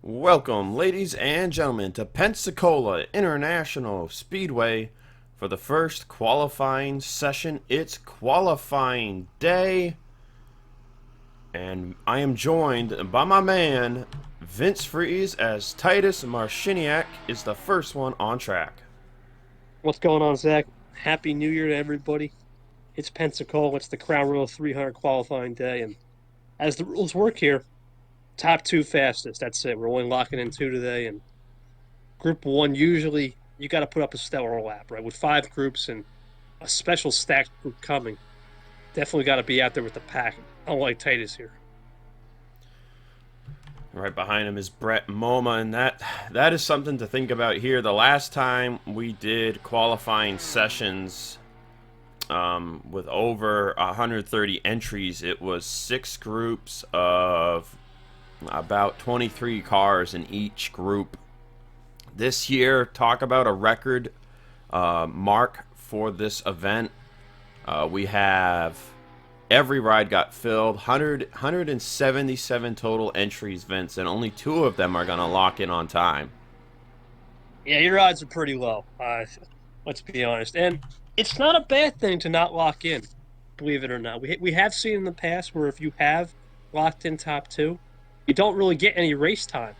Welcome, ladies and gentlemen, to Pensacola International Speedway for the first qualifying session. It's qualifying day, and I am joined by my man, Vince Freeze, as Titus Marciniak is the first one on track. What's going on, Zach? Happy New Year to everybody. It's Pensacola. It's the Crown Royal 300 qualifying day. And as the rules work here, top two fastest. That's it. We're only locking in two today. And group one, usually you got to put up a stellar lap, right? With five groups and a special stacked group coming, definitely got to be out there with the pack. Unlike Titus here. Right behind him is Brett Moma, and that is something to think about here. The last time we did qualifying sessions with over 130 entries, it was 6 groups of about 23 cars in each group. This year, talk about a record mark for this event. We have every ride got filled, 177 total entries, Vince, and only 2 of them are going to lock in on time. Yeah, your odds are pretty low. Let's be honest. And it's not a bad thing to not lock in, believe it or not. We have seen in the past where if you have locked in top two, you don't really get any race time.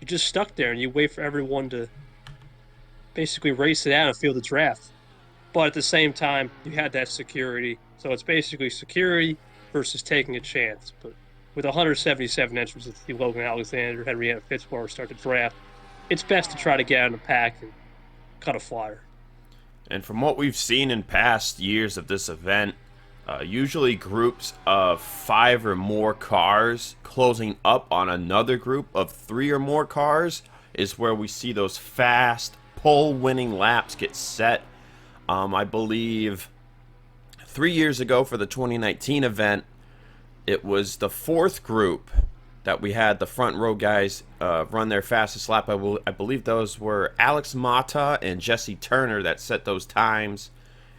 You're just stuck there and you wait for everyone to basically race it out and field the draft. But at the same time, you had that security. So it's basically security versus taking a chance. But with 177 entries, if you Logan Alexander, Henrietta Fitzwater start the draft, it's best to try to get out in the pack and cut a flyer. And from what we've seen in past years of this event, usually groups of 5 or more cars closing up on another group of 3 or more cars is where we see those fast pole-winning laps get set. I believe 3 years ago for the 2019 event, it was the 4th group that we had the front row guys run their fastest lap. I believe those were Alex Mata and Jesse Turner that set those times.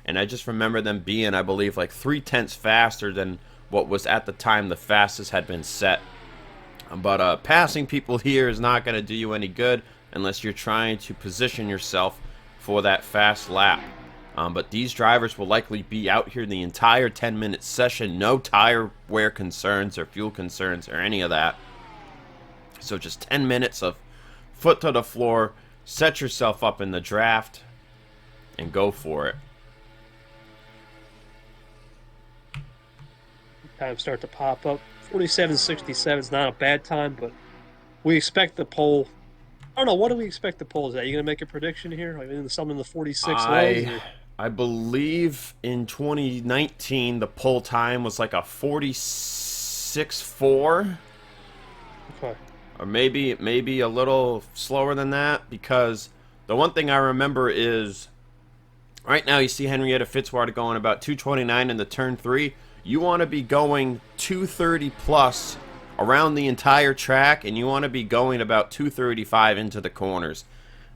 And I just remember them being, I believe, like 3/10 faster than what was at the time the fastest had been set. But passing people here is not going to do you any good unless you're trying to position yourself for that fast lap. But these drivers will likely be out here the entire 10-minute session. No tire wear concerns or fuel concerns or any of that. So just 10 minutes of foot to the floor, set yourself up in the draft, and go for it. Time start to pop up. 47.67 is not a bad time, but we expect the pole. I don't know. What do we expect the pole is at? You going to make a prediction here? Like something in the 46 lows? I believe in 2019 the pole time was like a 46.4. Okay. Or maybe a little slower than that, because the one thing I remember is right now you see Henrietta Fitzwater going about 229 in the turn 3. You want to be going 230 plus around the entire track, and you want to be going about 235 into the corners.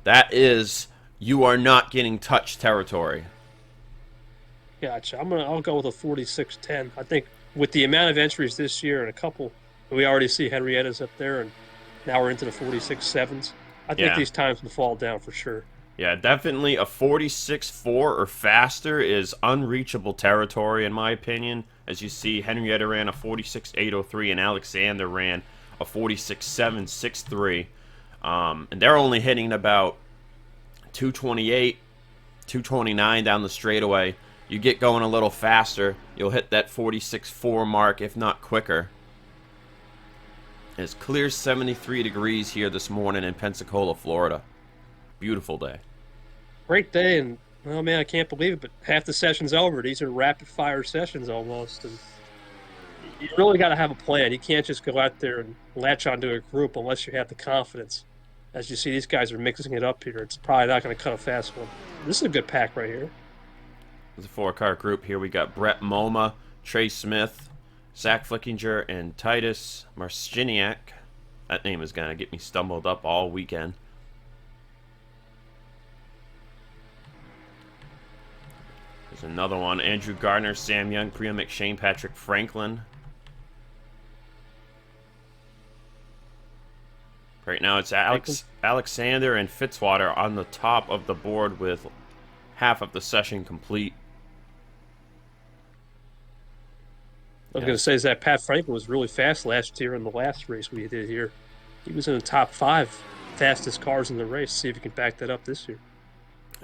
That is, you are not getting touch territory. Gotcha. I'll go with a 46.10. I think with the amount of entries this year and a couple, we already see Henrietta's up there, and now we're into the 46.7s. I think these times will fall down for sure. Yeah, definitely a 46.4 or faster is unreachable territory in my opinion. As you see, Henrietta ran a 46.803 and Alexander ran a 46.763. And they're only hitting about 228, 229 down the straightaway. You get going a little faster, you'll hit that 46.4 mark, if not quicker. It's clear 73 degrees here this morning in Pensacola, Florida. Beautiful day. Great day, and oh man, I can't believe it, but half the session's over. These are rapid fire sessions almost, and you really got to have a plan. You can't just go out there and latch onto a group unless you have the confidence. As you see, these guys are mixing it up here. It's probably not going to cut a fast one. This is a good pack right here. There's a 4-car group here. We got Brett Moma, Trey Smith, Zach Flickinger, and Titus Marciniak. That name is going to get me stumbled up all weekend. There's another one. Andrew Gardner, Sam Young, Priya McShane, Patrick Franklin. Right now it's Alexander and Fitzwater on the top of the board with half of the session complete. I was going to say is that Pat Franklin was really fast last year in the last race we did here. He was in the top 5 fastest cars in the race. See if you can back that up this year.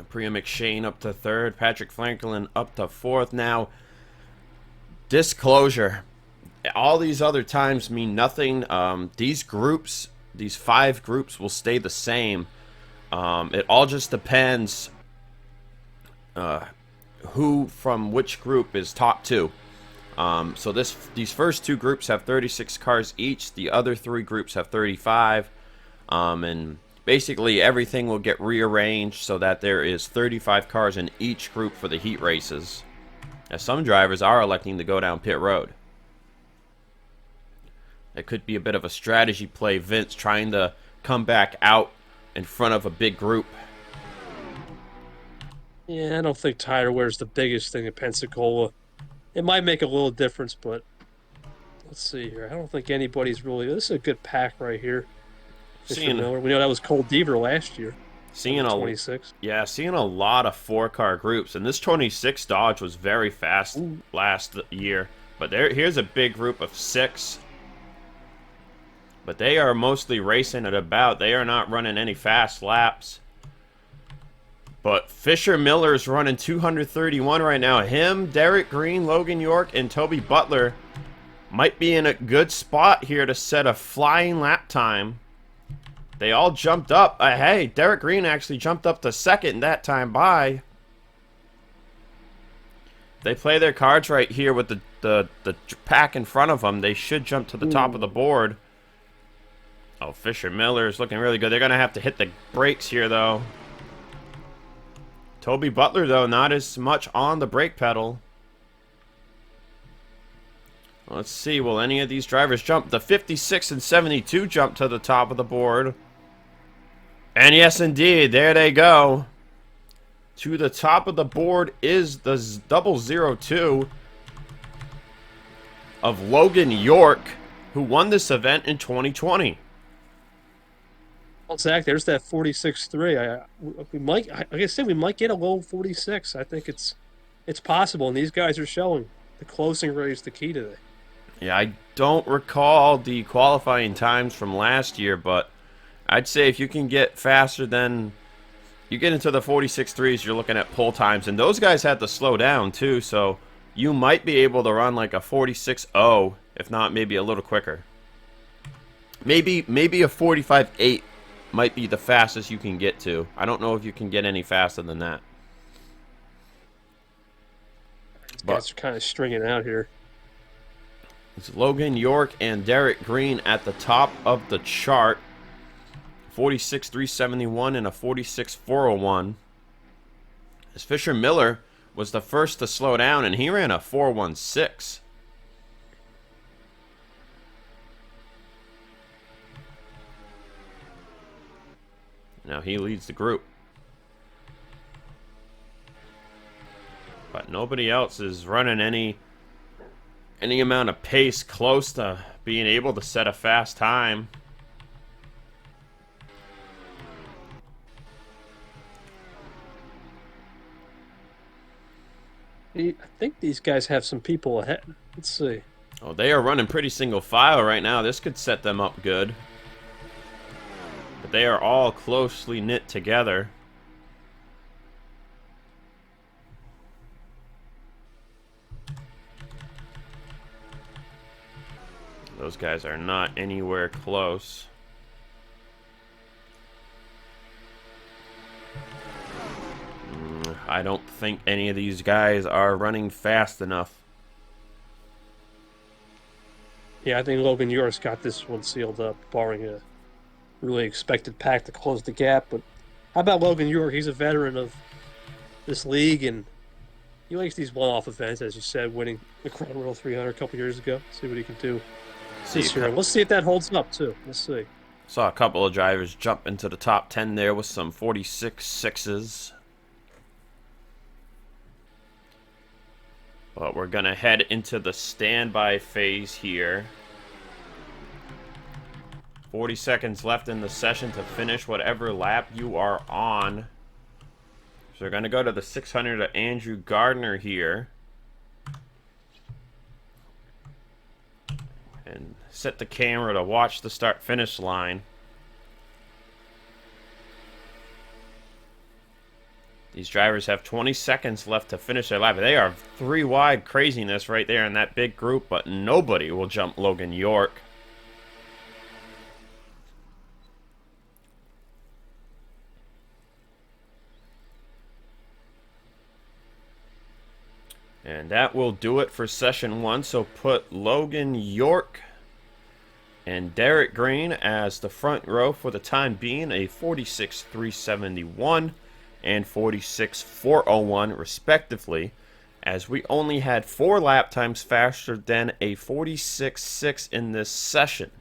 Priya McShane up to 3rd. Patrick Franklin up to 4th. Now, disclosure. All these other times mean nothing. These groups, these 5 groups will stay the same. It all just depends who from which group is top 2. So these first 2 groups have 36 cars each. The other 3 groups have 35. And basically everything will get rearranged so that there is 35 cars in each group for the heat races. As some drivers are electing to go down pit road. It could be a bit of a strategy play. Vince trying to come back out in front of a big group. Yeah, I don't think tire wear is the biggest thing at Pensacola. It might make a little difference, but let's see here. I don't think anybody's really... This is a good pack right here. Miller. We know that was Cole Deaver last year. Seeing 26. Yeah, seeing a lot of 4-car groups. And this 26 Dodge was very fast last year. But here's a big group of 6. But they are mostly racing at about. They are not running any fast laps. But Fisher Miller's running 231 right now. Him, Derek Green, Logan York, and Toby Butler might be in a good spot here to set a flying lap time. They all jumped up. Hey, Derek Green actually jumped up to 2nd that time by. They play their cards right here with the pack in front of them. They should jump to the top of the board. Oh, Fisher Miller is looking really good. They're going to have to hit the brakes here, though. Toby Butler, though, not as much on the brake pedal. Let's see. Will any of these drivers jump? The 56 and 72 jump to the top of the board. And yes, indeed, there they go. To the top of the board is the 002 of Logan York, who won this event in 2020. Well, Zach, there's that 46.3. We might, like I said, we might get a low 46. I think it's possible, and these guys are showing the closing rate is the key today. Yeah, I don't recall the qualifying times from last year, but I'd say if you can get faster than you get into the 46.3s, you're looking at pull times, and those guys had to slow down too, so you might be able to run like a 46.0, if not maybe a little quicker. Maybe a 45.8 might be the fastest you can get to. I don't know if you can get any faster than that. These guys are kind of stringing out here. It's Logan York and Derek Green at the top of the chart. 46.371 and a 46.401. As Fisher Miller was the first to slow down, and he ran a 4.16. Now he leads the group. But nobody else is running any amount of pace close to being able to set a fast time. I think these guys have some people ahead. Let's see. Oh, they are running pretty single file right now. This could set them up good. But they are all closely knit together. Those guys are not anywhere close. I don't think any of these guys are running fast enough. Yeah, I think Logan York's got this one sealed up, barring a really expected pack to close the gap. But how about Logan York? He's a veteran of this league, and he likes these one-off events, as you said, winning the Crown Royal 300 a couple years ago. See what he can do this year. Let's see if that holds up, too. Let's see. Saw a couple of drivers jump into the top 10 there with some 46.6s. But we're going to head into the standby phase here. 40 seconds left in the session to finish whatever lap you are on. So we're going to go to the 600 of Andrew Gardner here. And set the camera to watch the start-finish line. These drivers have 20 seconds left to finish their lap. They are 3 wide craziness right there in that big group, but nobody will jump Logan York. And that will do it for session 1. So put Logan York and Derek Green as the front row for the time being, a 46.371 and 46.401 respectively, as we only had 4 lap times faster than a 46.6 in this session.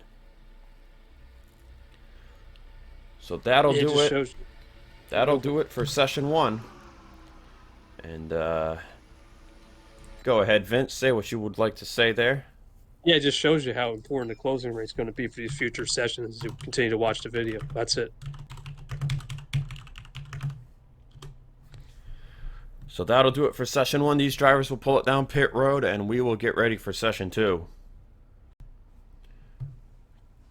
So that'll do it. That'll do it for session 1. And go ahead, Vince. Say what you would like to say there. Yeah, it just shows you how important the closing rate is going to be for these future sessions as you continue to watch the video. That's it. So that'll do it for session 1. These drivers will pull it down pit road, and we will get ready for session 2.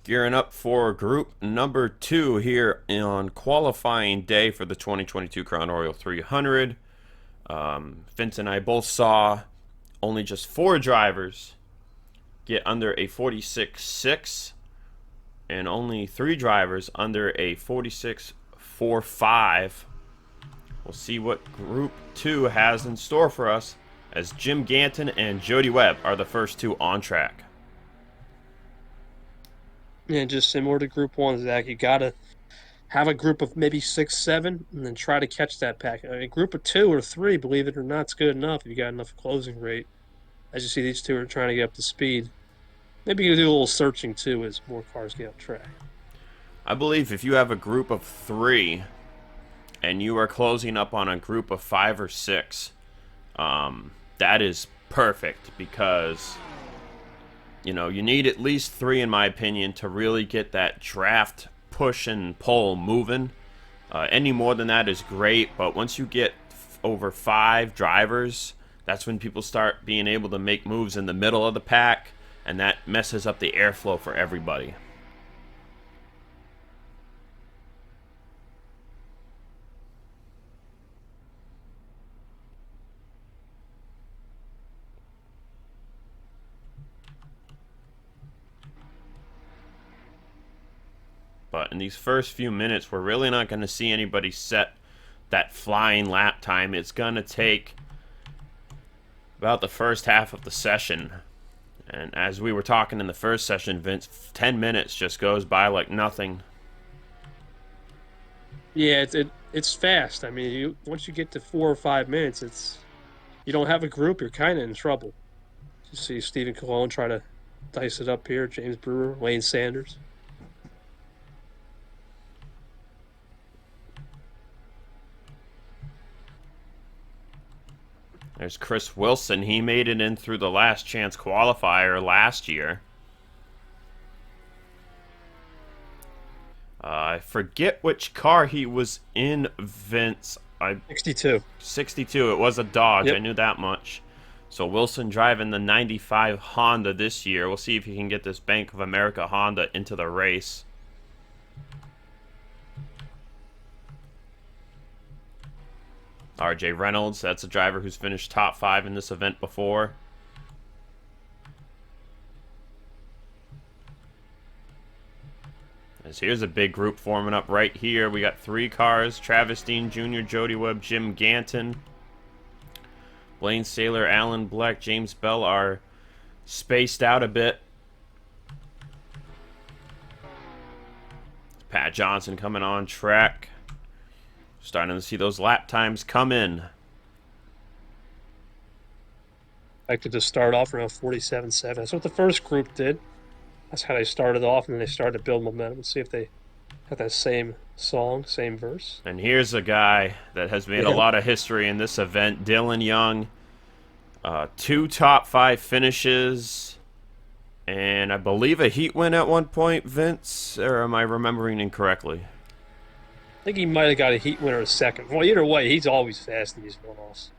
Gearing up for group number 2 here on qualifying day for the 2022 Crown Royal 300. Vince and I both saw only just 4 drivers get under a 46.6 and only 3 drivers under a 46.45. We'll see what Group 2 has in store for us, as Jim Ganton and Jody Webb are the first 2 on track. Yeah, just similar to Group 1, Zach. You got to have a group of maybe 6, 7, and then try to catch that pack. I mean, a group of 2 or 3, believe it or not, is good enough if you got enough closing rate. As you see, these 2 are trying to get up to speed. Maybe you do a little searching, too, as more cars get on track. I believe if you have a group of 3 and you are closing up on a group of 5 or 6, that is perfect, because you know, you need at least 3, in my opinion, to really get that draft push and pull moving. Any more than that is great, but once you get over 5 drivers, that's when people start being able to make moves in the middle of the pack, and that messes up the airflow for everybody. But in these first few minutes, we're really not going to see anybody set that flying lap time. It's going to take about the first half of the session. And as we were talking in the first session, Vince, 10 minutes just goes by like nothing. Yeah, it's fast. I mean, once you get to 4 or 5 minutes, you don't have a group, you're kind of in trouble. You see Stephen Colon try to dice it up here, James Brewer, Wayne Sanders. There's Chris Wilson. He made it in through the last chance qualifier last year. I forget which car he was in, Vince. 62. 62. It was a Dodge. Yep. I knew that much. So Wilson driving the 95 Honda this year. We'll see if he can get this Bank of America Honda into the race. RJ Reynolds, that's a driver who's finished top 5 in this event before. As here's a big group forming up right here. We got 3 cars: Travis Dean Jr., Jody Webb, Jim Ganton. Blaine Saylor, Alan Black, James Bell are spaced out a bit. Pat Johnson coming on track. Starting to see those lap times come in. Expected to start off around 47.7. That's what the first group did. That's how they started off, and then they started to build momentum and see if they have that same song, same verse. And here's a guy that has made a lot of history in this event, Dylan Young. 2 top 5 finishes. And I believe a heat win at one point, Vince, or am I remembering incorrectly? I think he might have got a heat winner a second. Well, either way, he's always fast in these one-offs.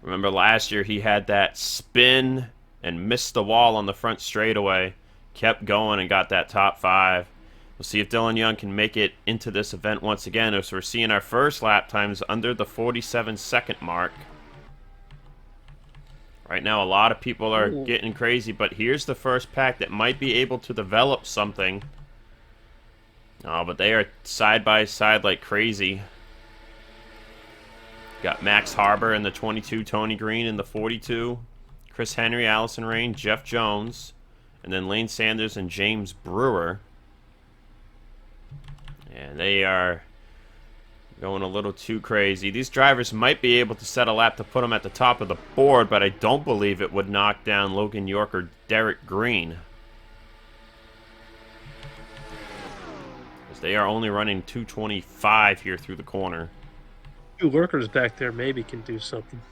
Remember last year he had that spin and missed the wall on the front straightaway. Kept going and got that top 5. We'll see if Dylan Young can make it into this event once again, as we're seeing our first lap times under the 47-second mark. Right now, a lot of people are getting crazy, but here's the first pack that might be able to develop something. Oh, but they are side by side like crazy. Got Max Harbor in the 22, Tony Green in the 42, Chris Henry, Allison Rain, Jeff Jones, and then Lane Sanders and James Brewer. And they are going a little too crazy. These drivers might be able to set a lap to put them at the top of the board, but I don't believe it would knock down Logan York or Derek Green, because they are only running 225 here through the corner. 2 workers back there maybe can do something.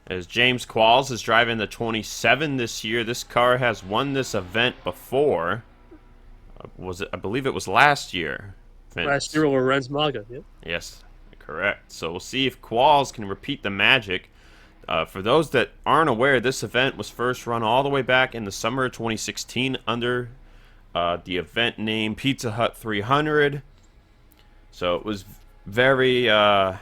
As James Qualls is driving the 27 this year. This car has won this event before. I believe it was last year. Vince. Last year over Renz Maga, yep. Yes, correct. So we'll see if Qualls can repeat the magic. For those that aren't aware, this event was first run all the way back in the summer of 2016 under the event name Pizza Hut 300. So it was very, I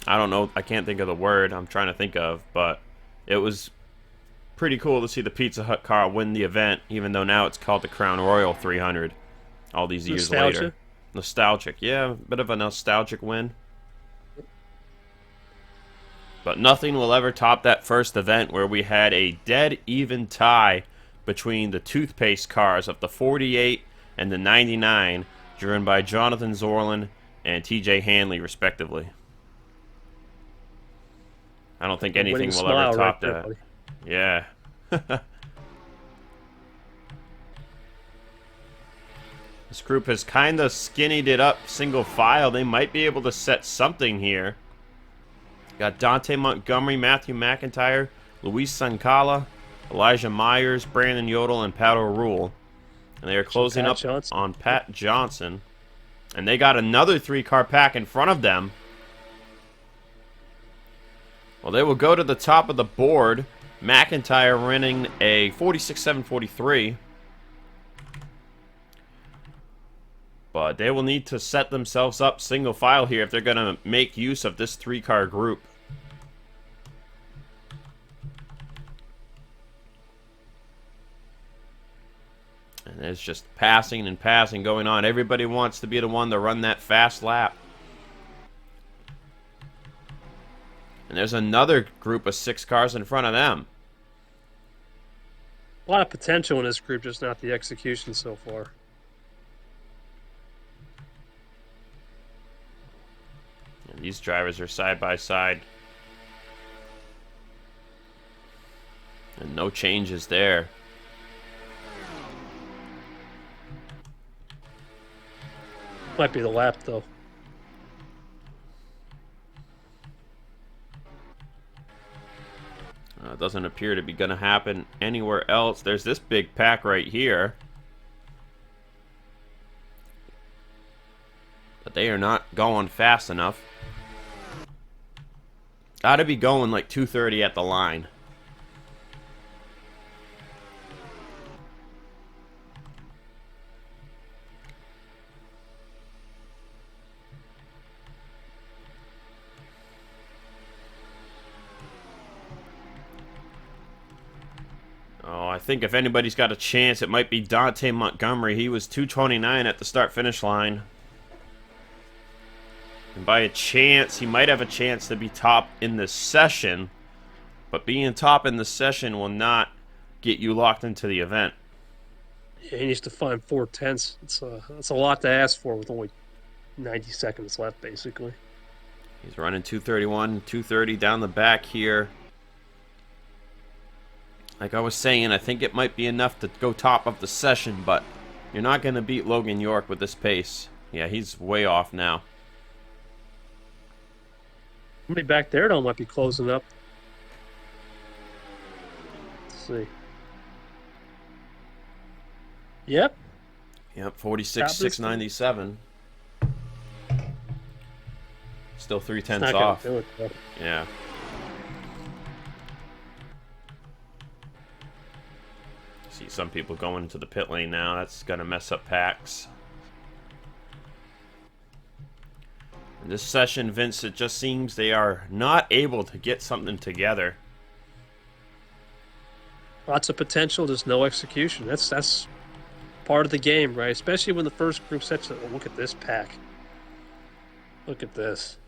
don't know, I can't think of the word I'm trying to think of, but it was pretty cool to see the Pizza Hut car win the event, even though now it's called the Crown Royal 300 all these years later. Nostalgic. Yeah, a bit of a nostalgic win. But nothing will ever top that first event where we had a dead even tie between the toothpaste cars of the 48 and the 99, driven by Jonathan Zorlin and TJ Hanley, respectively. I don't think anything will ever top that. Buddy. Yeah. This group has kind of skinnied it up single file. They might be able to set something here. Got Dante Montgomery, Matthew McIntyre, Luis Sancala, Elijah Myers, Brandon Yodel, and Pat O'Rule. And they are closing up on Pat Johnson. And they got another 3-car pack in front of them. Well, they will go to the top of the board. McIntyre running a 46.743. But they will need to set themselves up single file here if they're going to make use of this 3-car group. And there's just passing and passing going on. Everybody wants to be the one to run that fast lap. And there's another group of 6 cars in front of them. A lot of potential in this group, just not the execution so far. And these drivers are side by side. And no changes there. Might be the lap, though. It doesn't appear to be going to happen anywhere else. There's this big pack right here. But they are not going fast enough. Got to be going like 230 at the line. Oh, I think if anybody's got a chance, it might be Dante Montgomery. He was 229 at the start-finish line. And by a chance, he might have a chance to be top in the session. But being top in the session will not get you locked into the event. Yeah, he needs to find 4/10. That's a lot to ask for with only 90 seconds left, basically. He's running 231, 230 down the back here. Like I was saying, I think it might be enough to go top of the session, but you're not going to beat Logan York with this pace. Yeah, he's way off now. Somebody back there, though, might be closing up. Let's see. Yep. Yep, 46, Top of the 697. Still 3 It's tenths not going off. to do it, though. Yeah. See some people going into the pit lane now. That's going to mess up packs. In this session, Vince, it just seems they are not able to get something together. Lots of potential, just no execution. That's part of the game, right? Especially when the first group sets it. Oh, look at this pack. Look at this.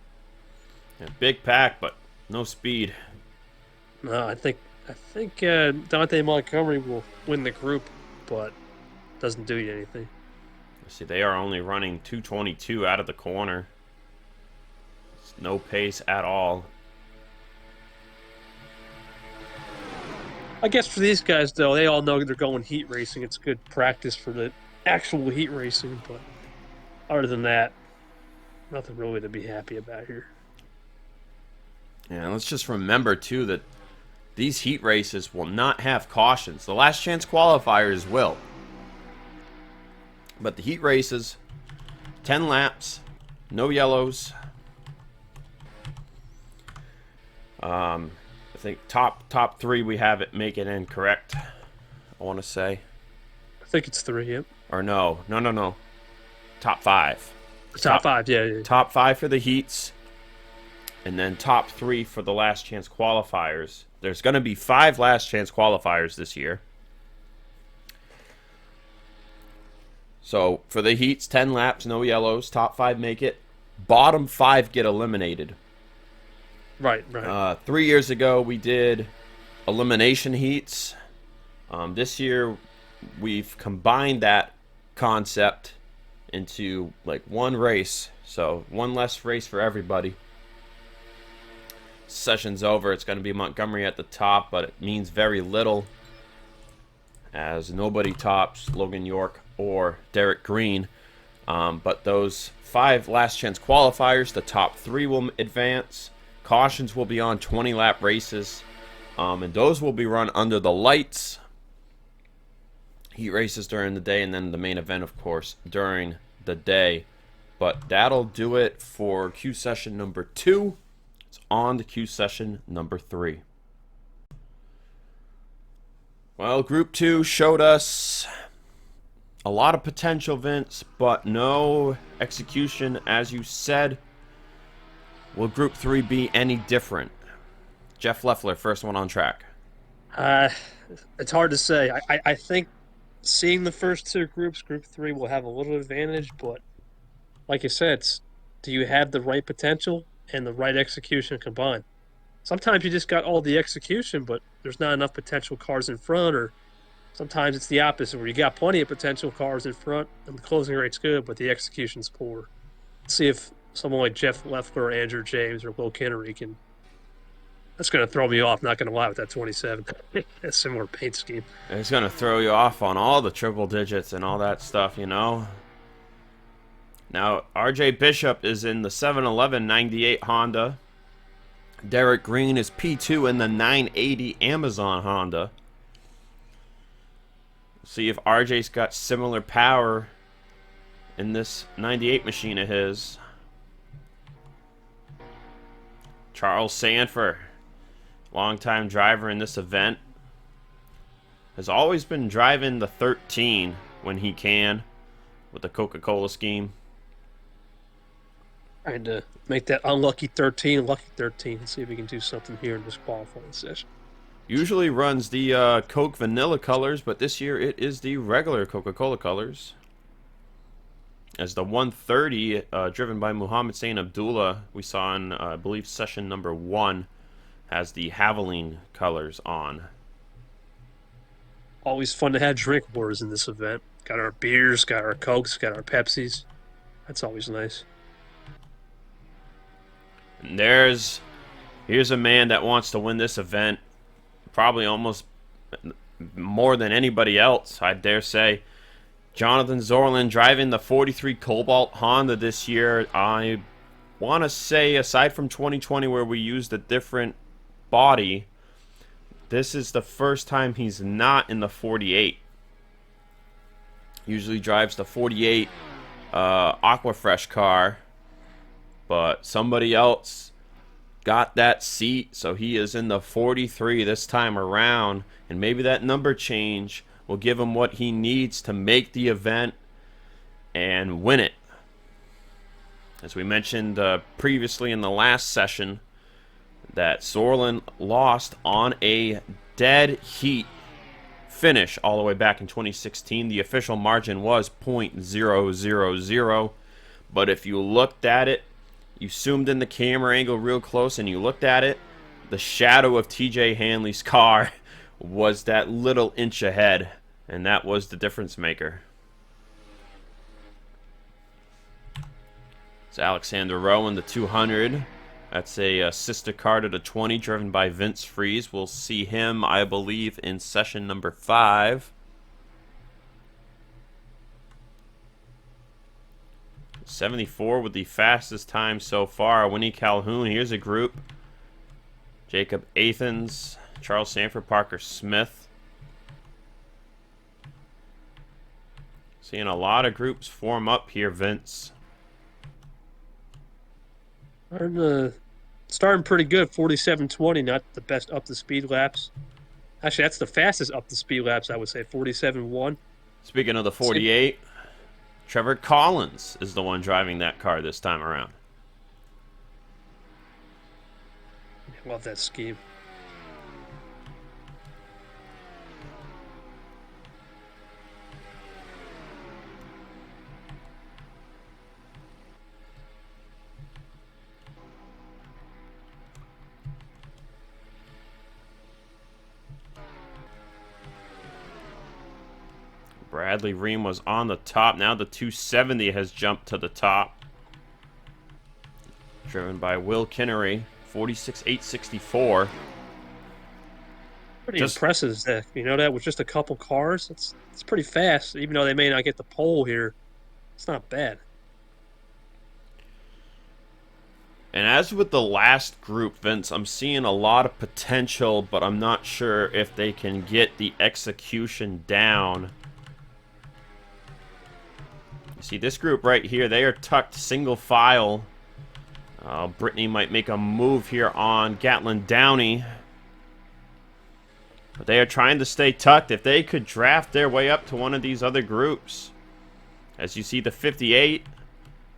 Yeah, big pack, but no speed. No, I think Dante Montgomery will win the group, but doesn't do you anything. See, they are only running 222 out of the corner. It's no pace at all. I guess for these guys, though, they all know they're going heat racing. It's good practice for the actual heat racing, but other than that, nothing really to be happy about here. Yeah, let's just remember, too, that these heat races will not have cautions. The last chance qualifiers will. But the heat races, 10 laps, no yellows. I think top 3 we have it make it in, correct? I want to say. I think it's 3, yep. Or no. Top 5. Top 5, yeah. Top 5 for the heats. And then top 3 for the last chance qualifiers. There's going to be 5 last chance qualifiers this year. So for the heats, 10 laps, no yellows. Top 5 make it. Bottom 5 get eliminated. Right. 3 years ago, we did elimination heats. This year, we've combined that concept into like one race. So one less race for everybody. Session's over. It's going to be Montgomery at the top, but it means very little as nobody tops Logan York or Derek Green. But those 5 last chance qualifiers, the top 3 will advance. Cautions will be on 20-lap races, and those will be run under the lights. Heat races during the day, and then the main event, of course, during the day. But that'll do it for Q session number 2. It's on to Q session number 3. Well, Group 2 showed us a lot of potential, Vince, but no execution, as you said. Will Group 3 be any different? Jeff Leffler, first one on track. It's hard to say. I think seeing the first 2 groups, Group 3 will have a little advantage, but like you said, do you have the right potential and the right execution combined? Sometimes you just got all the execution, but there's not enough potential cars in front, or sometimes it's the opposite, where you got plenty of potential cars in front and the closing rate's good, but the execution's poor. Let's see if someone like Jeff Leffler or Andrew James or Will Kennery can. That's going to throw me off, not going to lie, with that 27. A similar paint scheme. It's going to throw you off on all the triple digits and all that stuff, you know. Now, RJ Bishop is in the 711 98 Honda. Derek Green is P2 in the 980 Amazon Honda. See if RJ's got similar power in this 98 machine of his. Charles Sanford, longtime driver in this event, has always been driving the 13 when he can with the Coca-Cola scheme. Trying to make that unlucky 13 lucky 13 and see if we can do something here in this qualifying session. Usually runs the Coke vanilla colors, but this year it is the regular Coca-Cola colors. As the 130, driven by Muhammad Sain Abdullah, we saw in, I believe, session number 1, has the Haviline colors on. Always fun to have drink wars in this event. Got our beers, got our Cokes, got our Pepsis. That's always nice. And here's a man that wants to win this event, probably almost more than anybody else, I dare say. Jonathan Zorlin driving the 43 Cobalt Honda this year. I want to say, aside from 2020 where we used a different body, this is the first time he's not in the 48. Usually drives the 48 Aquafresh car, but somebody else got that seat, so he is in the 43 this time around, and maybe that number change will give him what he needs to make the event and win it. As we mentioned previously in the last session, that Sorlin lost on a dead heat finish all the way back in 2016. The official margin was .000, but if you looked at it, you zoomed in the camera angle real close and you looked at it, the shadow of TJ Hanley's car was that little inch ahead, and that was the difference maker. It's Alexander Rowan, the 200. That's a sister car to the 20, driven by Vince Freeze. We'll see him, I believe, in session number 5. 74 with the fastest time so far. Winnie Calhoun. Here's a group. Jacob Athens, Charles Sanford, Parker Smith. Seeing a lot of groups form up here, Vince. Starting pretty good, 47.20, not the best up-to-speed laps. Actually, that's the fastest up-to-speed laps, I would say, 47.1. Speaking of the 48, Trevor Collins is the one driving that car this time around. I love that scheme. Bradley Ream was on the top. Now the 270 has jumped to the top. Driven by Will Kinnery, 46.864. Pretty impressive, Zach. You know that with just a couple cars, it's pretty fast. Even though they may not get the pole here, it's not bad. And as with the last group, Vince, I'm seeing a lot of potential, but I'm not sure if they can get the execution down. See, this group right here, they are tucked single file. Brittany might make a move here on Gatlin Downey. But they are trying to stay tucked. If they could draft their way up to one of these other groups. As you see, the 58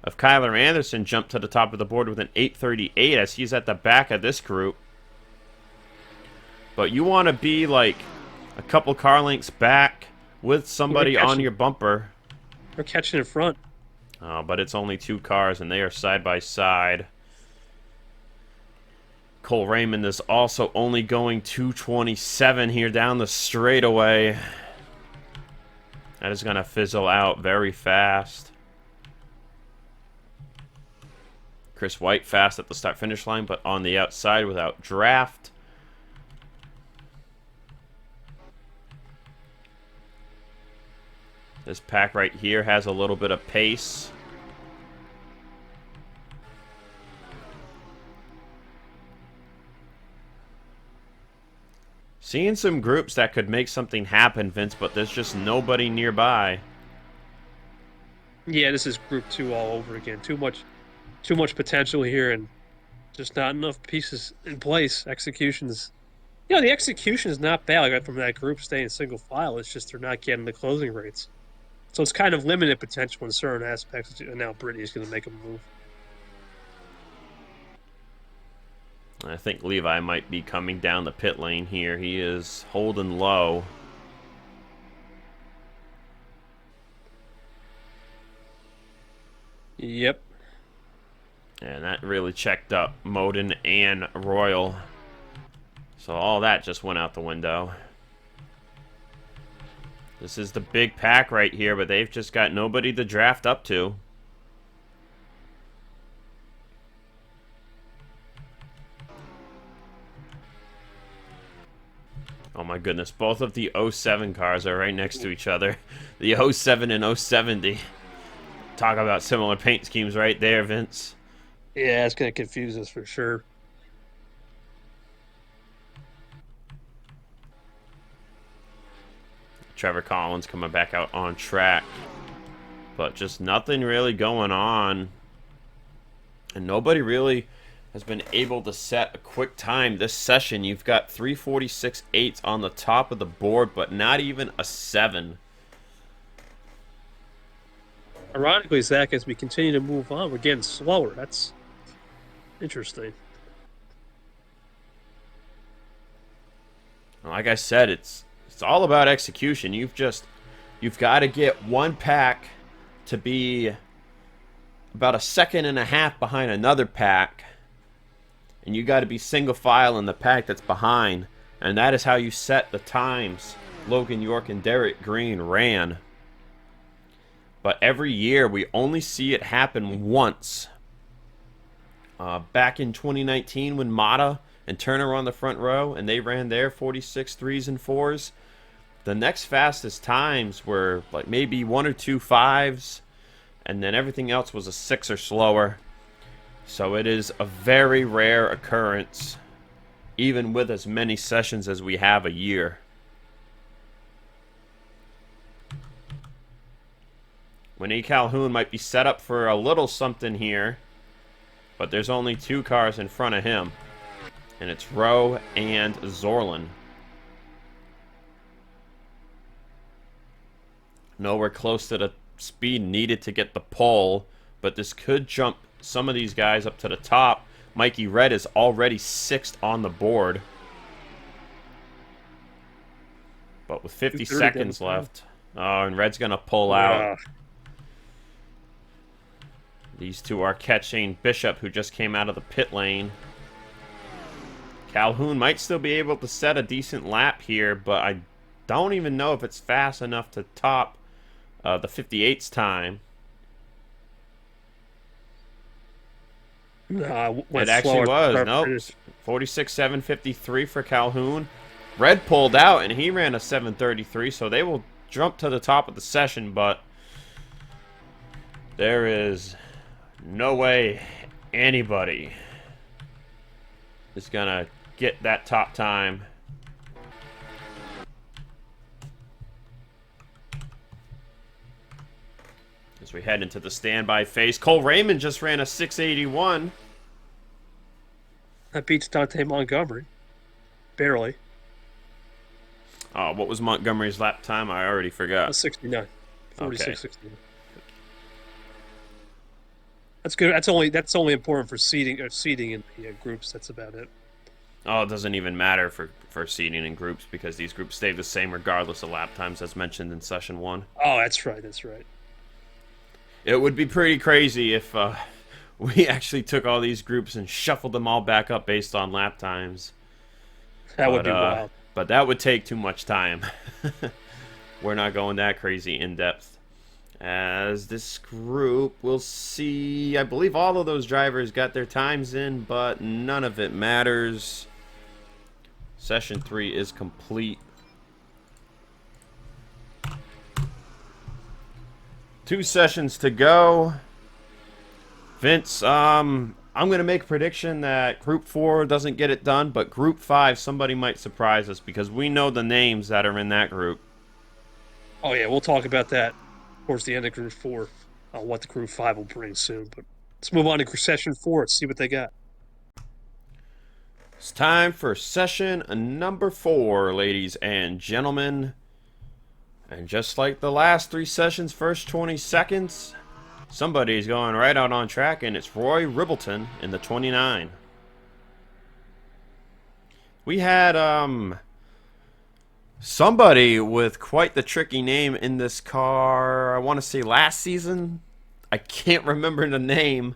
of Kyler Anderson jump to the top of the board with an 838 as he's at the back of this group. But you want to be like a couple car lengths back with somebody on your bumper. They're catching in front. But it's only 2 cars, and they are side by side. Cole Raymond is also only going 227 here down the straightaway. That is going to fizzle out very fast. Chris White fast at the start-finish line, but on the outside without draft. This pack right here has a little bit of pace. Seeing some groups that could make something happen, Vince, but there's just nobody nearby. Yeah, this is Group 2 all over again. Too much potential here, and just not enough pieces in place. Executions, the execution is not bad. Like from that group staying single file. It's just they're not getting the closing rates. So it's kind of limited potential in certain aspects. And now Brittany's going to make a move. I think Levi might be coming down the pit lane here. He is holding low. Yep. And that really checked up Moden and Royal. So all that just went out the window. This is the big pack right here, but they've just got nobody to draft up to. Oh my goodness, both of the 07 cars are right next to each other. The 07 and 070. Talk about similar paint schemes right there, Vince. Yeah, it's going to confuse us for sure. Trevor Collins coming back out on track. But just nothing really going on. And nobody really has been able to set a quick time this session. You've got 346.8 on the top of the board, but not even a 7. Ironically, Zach, as we continue to move on, we're getting slower. That's interesting. Like I said, it's all about execution. You've got to get one pack to be about a second and a half behind another pack, and you got to be single file in the pack that's behind, and that is how you set the times Logan York and Derek Green ran. But every year we only see it happen once. Back in 2019 when Mata and Turner were on the front row and they ran their 46 3s and 4s, the next fastest times were like maybe 1 or 2 5s, and then everything else was a 6 or slower. So it is a very rare occurrence, even with as many sessions as we have a year. Winnie Calhoun might be set up for a little something here, but there's only 2 cars in front of him, and it's Rowe and Zorlin. Nowhere close to the speed needed to get the pole, but this could jump some of these guys up to the top. Mikey Red is already 6th on the board, but with 50 seconds left. Oh, and Red's gonna pull out. These two are catching Bishop, who just came out of the pit lane. Calhoun might still be able to set a decent lap here, but I don't even know if it's fast enough to top the 58's time. It actually was. Nope. 46.753 for Calhoun. Red pulled out, and he ran a 7:33, so they will jump to the top of the session, but there is no way anybody is going to get that top time. As we head into the standby phase, Cole Raymond just ran a 6:81. That beats Dante Montgomery. Barely. What was Montgomery's lap time? I already forgot. 69. 46, Okay. 69. That's good. That's only important for seeding in the groups. That's about it. Oh, it doesn't even matter for seeding in groups, because these groups stay the same regardless of lap times, as mentioned in session 1. Oh, that's right. That's right. It would be pretty crazy if we actually took all these groups and shuffled them all back up based on lap times. That would be wild. But that would take too much time. We're not going that crazy in depth. As this group, we'll see, I believe all of those drivers got their times in, but none of it matters. Session 3 is complete. 2 sessions to go. Vince, I'm going to make a prediction that Group 4 doesn't get it done, but Group 5, somebody might surprise us, because we know the names that are in that group. Oh, yeah, we'll talk about that towards the end of Group 4, what the Group 5 will bring soon. But let's move on to Session 4 and see what they got. It's time for Session number 4, ladies and gentlemen. And just like the last 3 sessions, first 20 seconds, somebody's going right out on track, and it's Roy Ribbleton in the 29. We had somebody with quite the tricky name in this car, I want to say last season. I can't remember the name,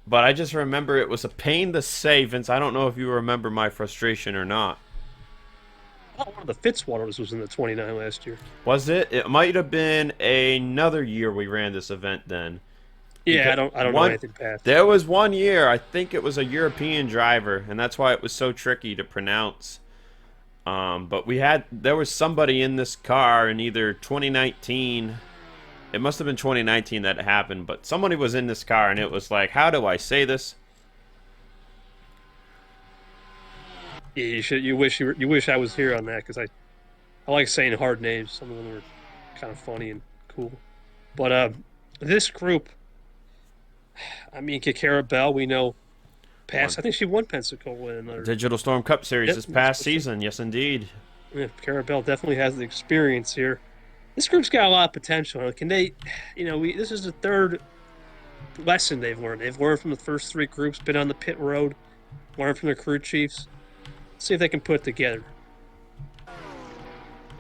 but I just remember it was a pain to say. Vince, I don't know if you remember my frustration or not. One of the Fitzwaters was in the 29 last year. Was it? It might have been another year we ran this event then. Yeah, I don't know anything past. There was one year, I think it was a European driver, and that's why it was so tricky to pronounce. But there was somebody in this car in either 2019, it must have been 2019 that it happened, but somebody was in this car, and it was like, how do I say this? Yeah, you wish I was here on that, because I like saying hard names. Some of them are kind of funny and cool. But this group, I mean, Kikara Bell, we know Won past. I think she won Pensacola in her. Digital Storm Cup Series Yep, this that's past for sure. season. Yes, indeed. Yeah, Kara Bell definitely has the experience here. This group's got a lot of potential. Can they? This is the third lesson they've learned. They've learned from the first three groups, been on the pit road, learned from the crew chiefs. See if they can put it together.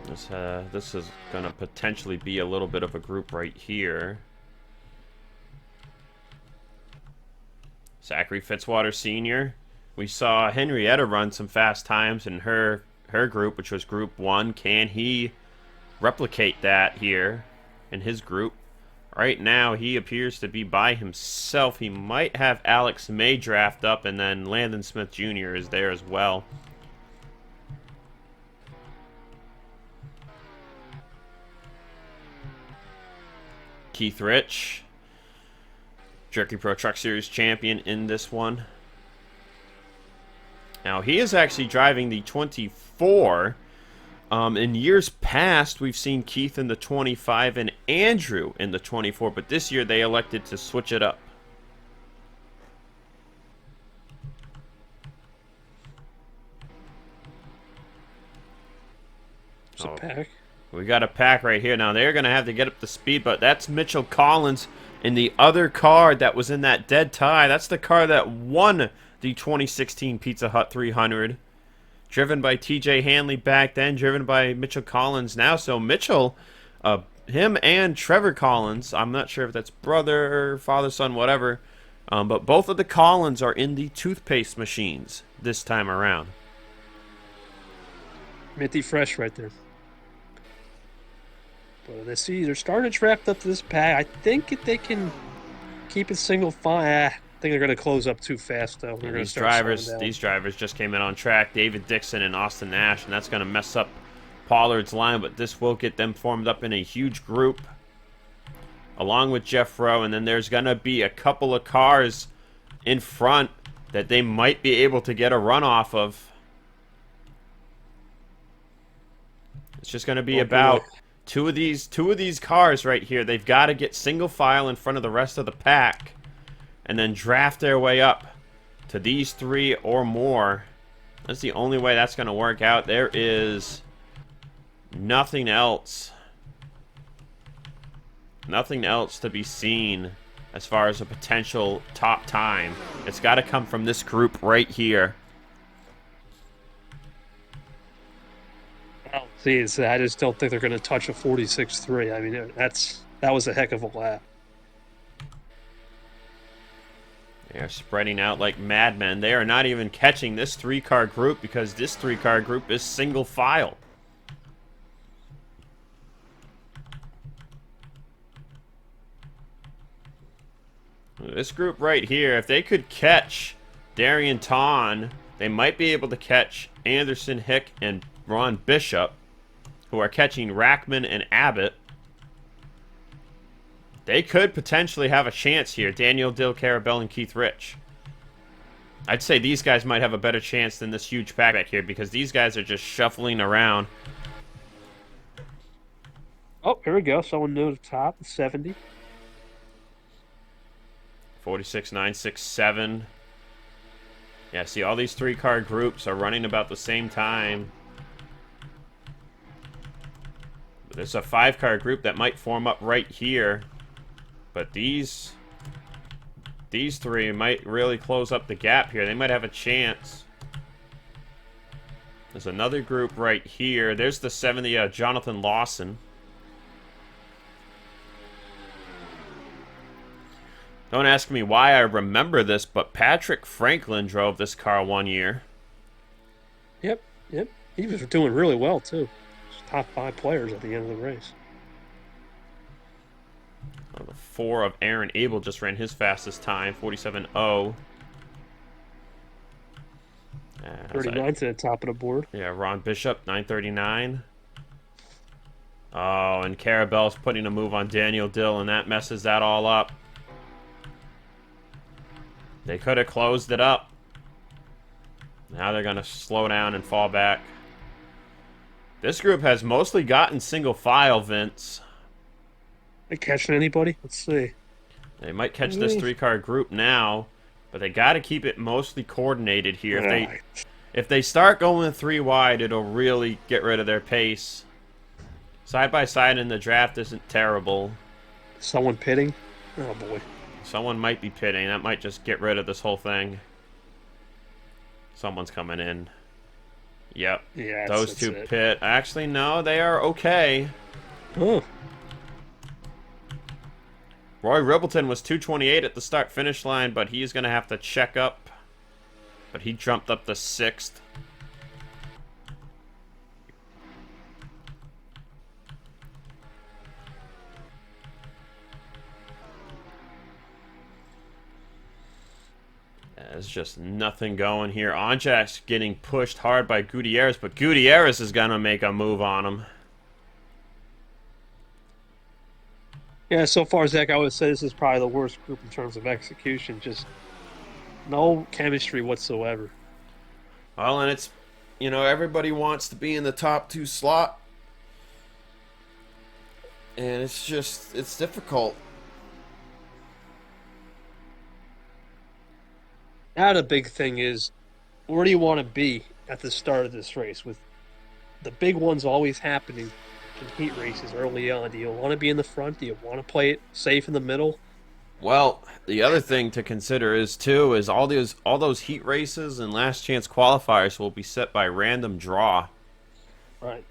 This is going to potentially be a little bit of a group right here. Zachary Fitzwater Sr. We saw Henrietta run some fast times in her group, which was Group 1. Can he replicate that here in his group? Right now, he appears to be by himself. He might have Alex May draft up, and then Landon Smith Jr. is there as well. Keith Rich, Jerky Pro Truck Series champion in this one. Now, he is actually driving the 24. In years past, we've seen Keith in the 25 and Andrew in the 24, but this year they elected to switch it up. It's a pack. We got a pack right here. Now, they're going to have to get up to speed, but that's Mitchell Collins in the other car that was in that dead tie. That's the car that won the 2016 Pizza Hut 300. Driven by TJ Hanley back then, driven by Mitchell Collins now. So Mitchell, him and Trevor Collins, I'm not sure if that's brother, father, son, whatever, but both of the Collins are in the toothpaste machines this time around. Minty fresh right there. But they're starting to draft up to this pack. I think if they can keep it single file. I think they're going to close up too fast, though. These drivers just came in on track. David Dixon and Austin Nash, and that's going to mess up Pollard's line, but this will get them formed up in a huge group, along with Jeff Rowe, and then there's going to be a couple of cars in front that they might be able to get a run off of. It's just going to be about two of these cars right here. They've got to get single file in front of the rest of the pack and then draft their way up to these three or more. That's the only way that's going to work out. There is nothing else to be seen as far as a potential top time. It's got to come from this group right here. See, I just don't think they're going to touch a 46.3. I mean, that was a heck of a lap. They're spreading out like madmen. They are not even catching this three-car group because this three-car group is single file. This group right here, if they could catch Darian Ton, they might be able to catch Anderson Hick and Ron Bishop, who are catching Rackman and Abbott. They could potentially have a chance here. Daniel Dill, Carabell, and Keith Rich. I'd say these guys might have a better chance than this huge pack back here because these guys are just shuffling around. Oh, here we go. Someone new at the top, 70. 46,967. Yeah, see, all these three-car groups are running about the same time. There's a five-car group that might form up right here. But these three might really close up the gap here. They might have a chance. There's another group right here. There's the 70, Jonathan Lawson. Don't ask me why I remember this, but Patrick Franklin drove this car one year. Yep. He was doing really well, too. Top 5 players at the end of the race. The 4 of Aaron Abel just ran his fastest time, 47.0. 39 to the top of the board. Yeah, Ron Bishop, 939. Oh, and Carabell's putting a move on Daniel Dill, and that messes that all up. They could have closed it up. Now they're going to slow down and fall back. This group has mostly gotten single file, Vince. They catching anybody? Let's see. They might catch this 3-car group now, but they got to keep it mostly coordinated here. If they start going 3 wide, it'll really get rid of their pace. Side by side in the draft isn't terrible. Someone pitting? Oh boy. Someone might be pitting. That might just get rid of this whole thing. Someone's coming in. Yep. Yeah, those two pit. Actually, no, they are okay. Oh. Roy Ribbleton was 228 at the start-finish line, but he's going to have to check up. But he jumped up to 6th. There's just nothing going here. Onjak's getting pushed hard by Gutierrez, but Gutierrez is going to make a move on him. Yeah, so far, Zach, I would say this is probably the worst group in terms of execution. Just no chemistry whatsoever. Well, and it's, you know, everybody wants to be in the top 2 slot. And it's difficult. Now the big thing is, where do you want to be at the start of this race? With the big ones always happening in heat races early on. Do you want to be in the front? Do you want to play it safe in the middle? Well, the other thing to consider is all those heat races and last chance qualifiers will be set by random draw. Right.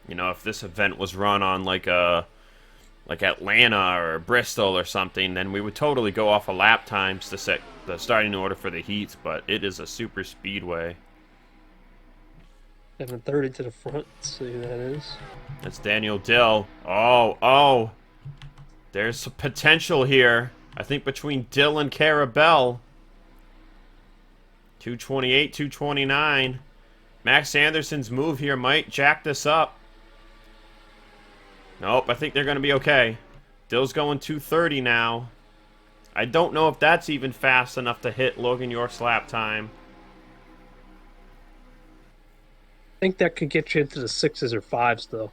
You know, if this event was run on like Atlanta or Bristol or something, then we would totally go off of lap times to set the starting order for the heats, but it is a super speedway. 730 to the front. Let's see who that is. That's Daniel Dill. Oh. There's some potential here. I think between Dill and Carabelle. 228, 229. Max Anderson's move here might jack this up. Nope, I think they're going to be okay. Dill's going 230 now. I don't know if that's even fast enough to hit Logan York's lap time. I think that could get you into the 6s or 5s, though.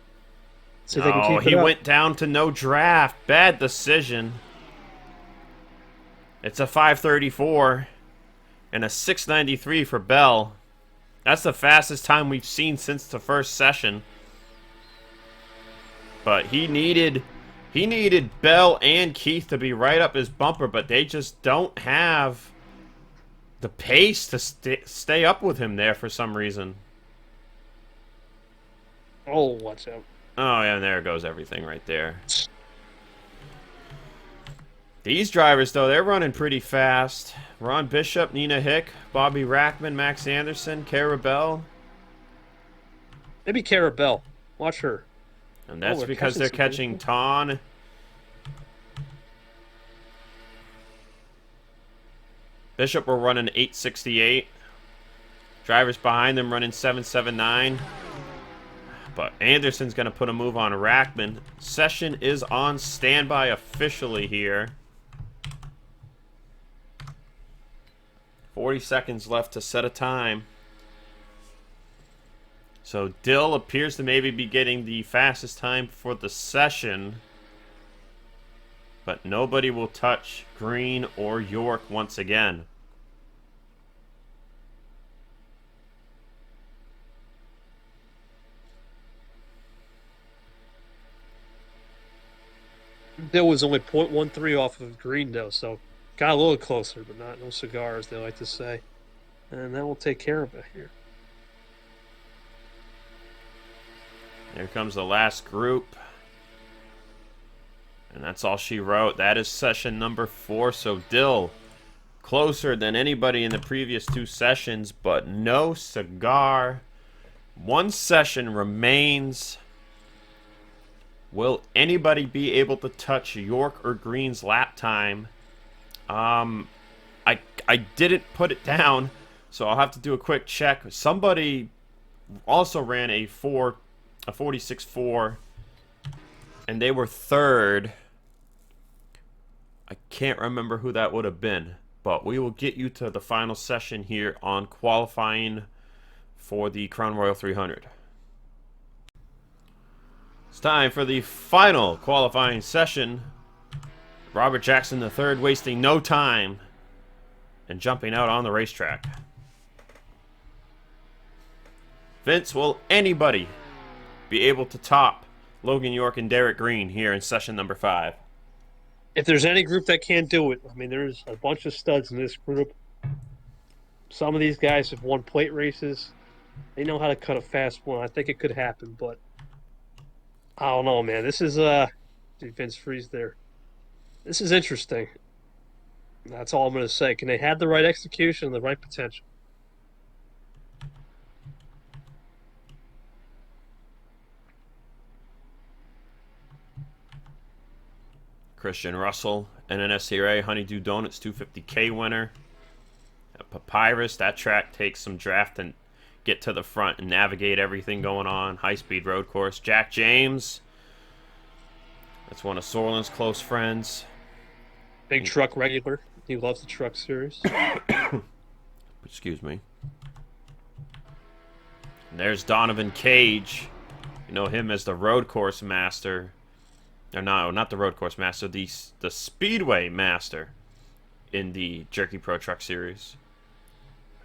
See if they can keep it up. Went down to no draft. Bad decision. It's a 534 and a 693 for Bell. That's the fastest time we've seen since the first session. But he needed Bell and Keith to be right up his bumper, but they just don't have the pace to stay up with him there for some reason. Oh, watch out. Oh, yeah, and there goes everything right there. These drivers, though, they're running pretty fast. Ron Bishop, Nina Hick, Bobby Rackman, Max Anderson, Carabelle. Maybe Carabelle. Watch her. And that's because they're catching Ton. Bishop were running 868. Drivers behind them running 779. But Anderson's going to put a move on Rackman. Session is on standby officially here. 40 seconds left to set a time. So Dill appears to maybe be getting the fastest time for the session. But nobody will touch Green or York once again. Dill was only 0.13 off of Green, though, so got a little closer, but no cigars, they like to say. And that will take care of it here. Here comes the last group. And that's all she wrote. That is session number 4. So Dill closer than anybody in the previous 2 sessions, but no cigar. 1 session remains. Will anybody be able to touch York or Green's lap time? I didn't put it down, so I'll have to do a quick check. Somebody also ran a a 46.4, and they were third. I can't remember who that would have been, but we will get you to the final session here on qualifying for the Crown Royal 300. It's time for the final qualifying session. Robert Jackson III wasting no time and jumping out on the racetrack. Vince, will anybody be able to top Logan York and Derek Green here in session number 5? If there's any group that can't do it, I mean, there's a bunch of studs in this group. Some of these guys have won plate races. They know how to cut a fast one. I think it could happen, but I don't know, man. This is Vince Freeze there. This is interesting. That's all I'm going to say. Can they have the right execution and the right potential? Christian Russell, NNSCRA Honeydew Donuts 250K winner. Papyrus, that track takes some draft and get to the front and navigate everything going on. High-speed road course. Jack James, that's one of Sorlin's close friends. Big truck regular. He loves the truck series. Excuse me. And there's Donovan Cage. You know him as the road course master. Or no, not the road course master. The speedway master in the Jerky Pro Truck Series.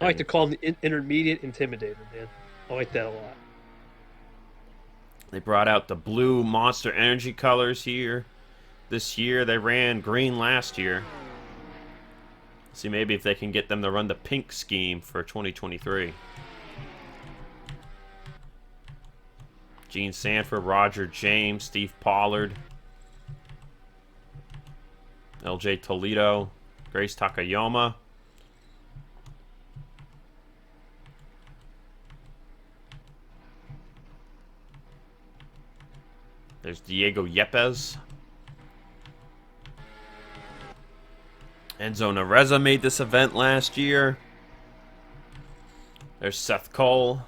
I like to call him the intermediate intimidator, man. I like that a lot. They brought out the blue Monster Energy colors here. This year, they ran green last year. See maybe if they can get them to run the pink scheme for 2023. Gene Sanford, Roger James, Steve Pollard, LJ Toledo, Grace Takayama. There's Diego Yepes. Enzo Nareza made this event last year. There's Seth Cole.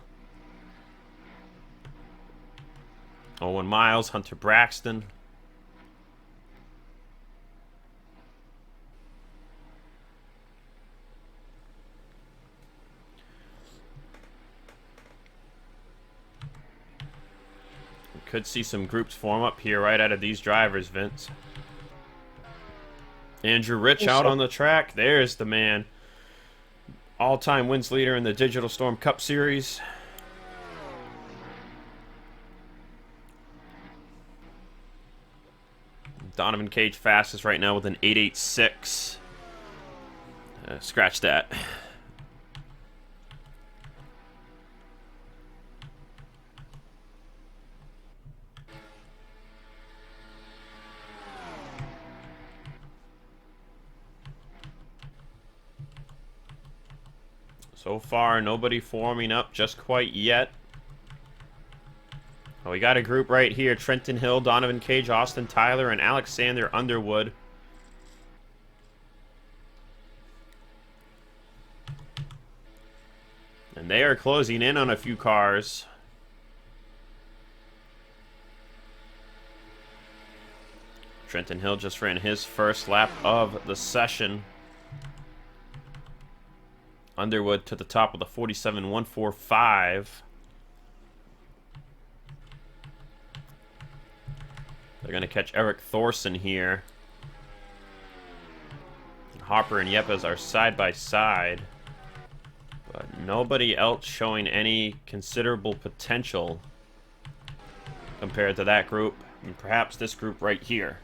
Owen Miles, Hunter Braxton. We could see some groups form up here right out of these drivers, Vince. Andrew Rich out on the track. There's the man. All-time wins leader in the Digital Storm Cup Series. Donovan Cage fastest right now with an 8.86. Scratch that. So far, nobody forming up just quite yet. Well, we got a group right here. Trenton Hill, Donovan Cage, Austin Tyler, and Alexander Underwood. And they are closing in on a few cars. Trenton Hill just ran his first lap of the session. Underwood to the top with a 47.145. They're going to catch Eric Thorson here. Hopper and Yepes are side by side. But nobody else showing any considerable potential compared to that group. And perhaps this group right here.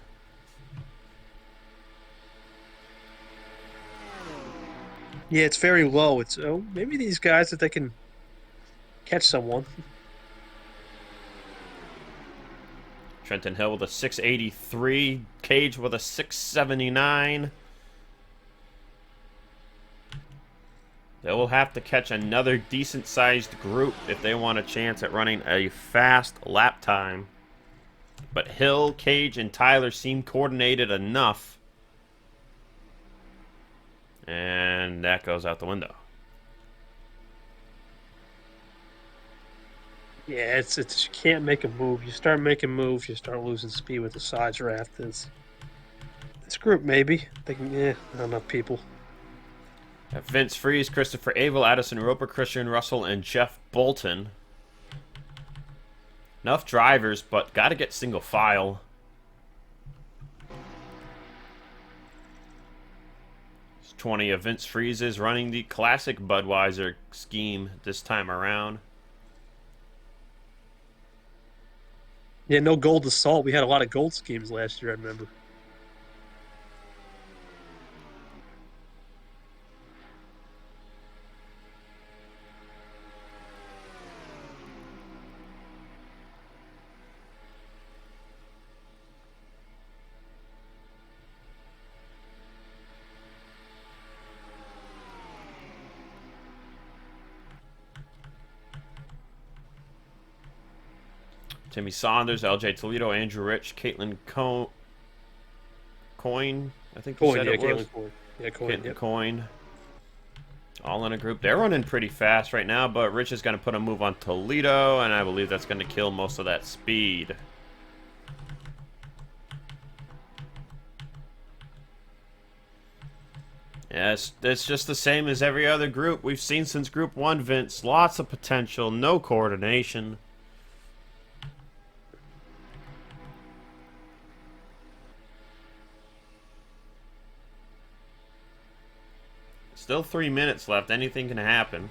Yeah, it's very low. It's maybe these guys, if they can catch someone. Trenton Hill with a 683. Cage with a 679. They will have to catch another decent-sized group if they want a chance at running a fast lap time. But Hill, Cage, and Tyler seem coordinated enough. And that goes out the window. Yeah, it's you can't make a move. You start making moves, you start losing speed with the side draft. This group maybe they can. Yeah, not enough people. Vince Freeze, Christopher Abel, Addison Roper, Christian Russell, and Jeff Bolton. Enough drivers, but got to get single file. It's 20 of Vince Freeze's running the classic Budweiser scheme this time around. Yeah, no gold assault. We had a lot of gold schemes last year. I remember. Timmy Saunders, LJ Toledo, Andrew Rich, Caitlin Coyne, I think you said it was. Caitlin Coyne. Yeah, Coyne. Caitlin Yep. Coyne. All in a group. They're running pretty fast right now, but Rich is going to put a move on Toledo, and I believe that's going to kill most of that speed. Yes, it's just the same as every other group we've seen since Group 1, Vince. Lots of potential, no coordination. Still 3 minutes left. Anything can happen.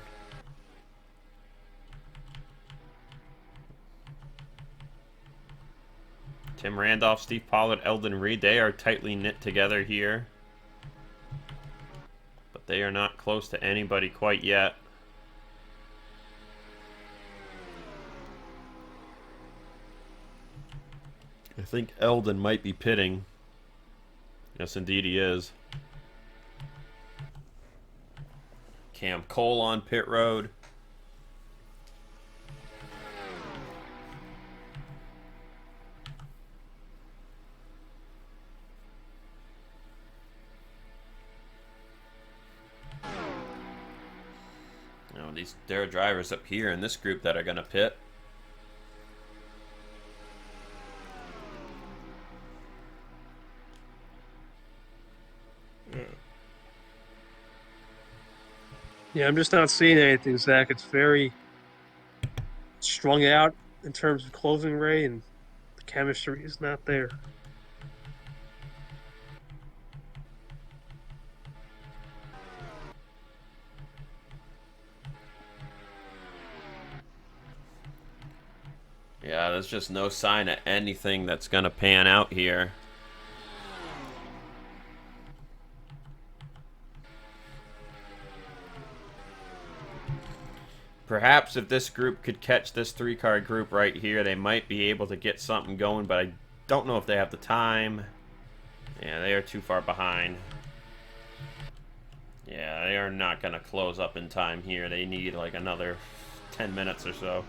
Tim Randolph, Steve Pollard, Eldon Reed, they are tightly knit together here. But they are not close to anybody quite yet. I think Eldon might be pitting. Yes, indeed he is. Cam Cole on pit road. There are drivers up here in this group that are going to pit. Yeah, I'm just not seeing anything, Zach. It's very strung out in terms of closing rate, and the chemistry is not there. Yeah, there's just no sign of anything that's going to pan out here. Perhaps if this group could catch this three-car group right here, they might be able to get something going, but I don't know if they have the time. Yeah, they are too far behind. Yeah, they are not going to close up in time here. They need like another 10 minutes or so.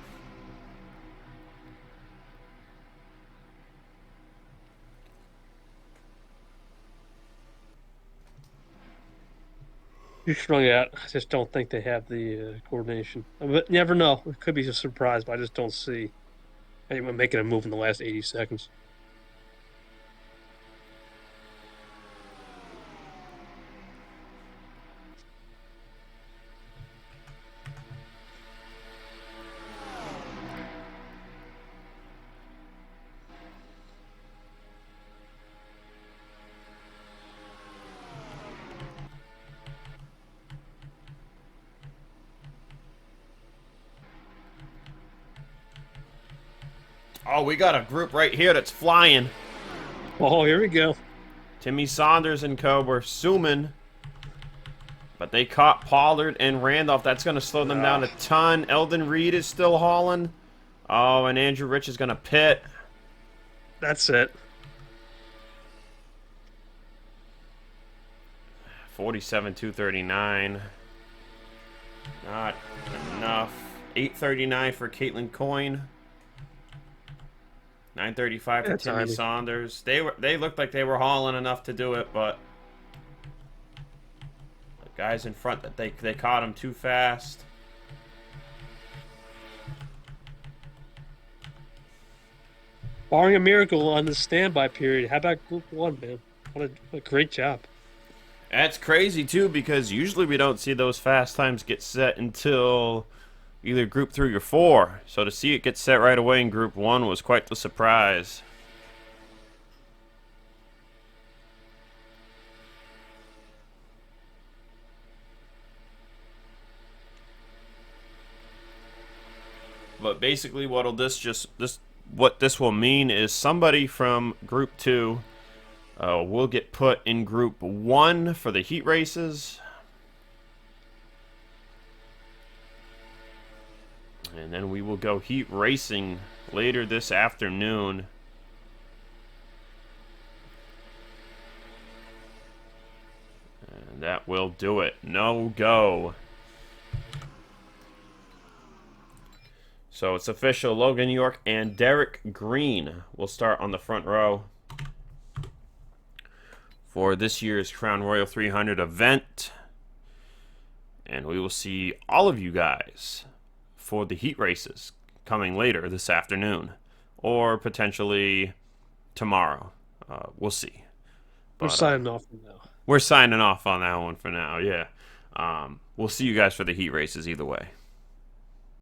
You're strung out. I just don't think they have the coordination. But you never know. It could be a surprise, but I just don't see anyone making a move in the last 80 seconds. Oh, we got a group right here that's flying. Oh, here we go. Timmy Saunders and co. were zooming. But they caught Pollard and Randolph. That's going to slow them down a ton. Eldon Reed is still hauling. Oh, and Andrew Rich is going to pit. That's it. 47-239. Not enough. 839 for Caitlin Coyne. 935 for Timmy Saunders. They looked like they were hauling enough to do it, but the guys in front, that they caught him too fast. barring a miracle on the standby period, how about Group 1, man? What a great job. That's crazy, too, because usually we don't see those fast times get set until either Group 3 or 4. So to see it get set right away in Group 1 was quite the surprise. But basically what this will mean is somebody from Group 2 will get put in Group 1 for the heat races. And then we will go heat racing later this afternoon. And that will do it. No go. So it's official. Logan York and Derek Green will start on the front row for this year's Crown Royal 300 event. And we will see all of you guys for the heat races coming later this afternoon or potentially tomorrow. We'll see. We're signing off for now. We're signing off on that one for now, yeah. We'll see you guys for the heat races either way.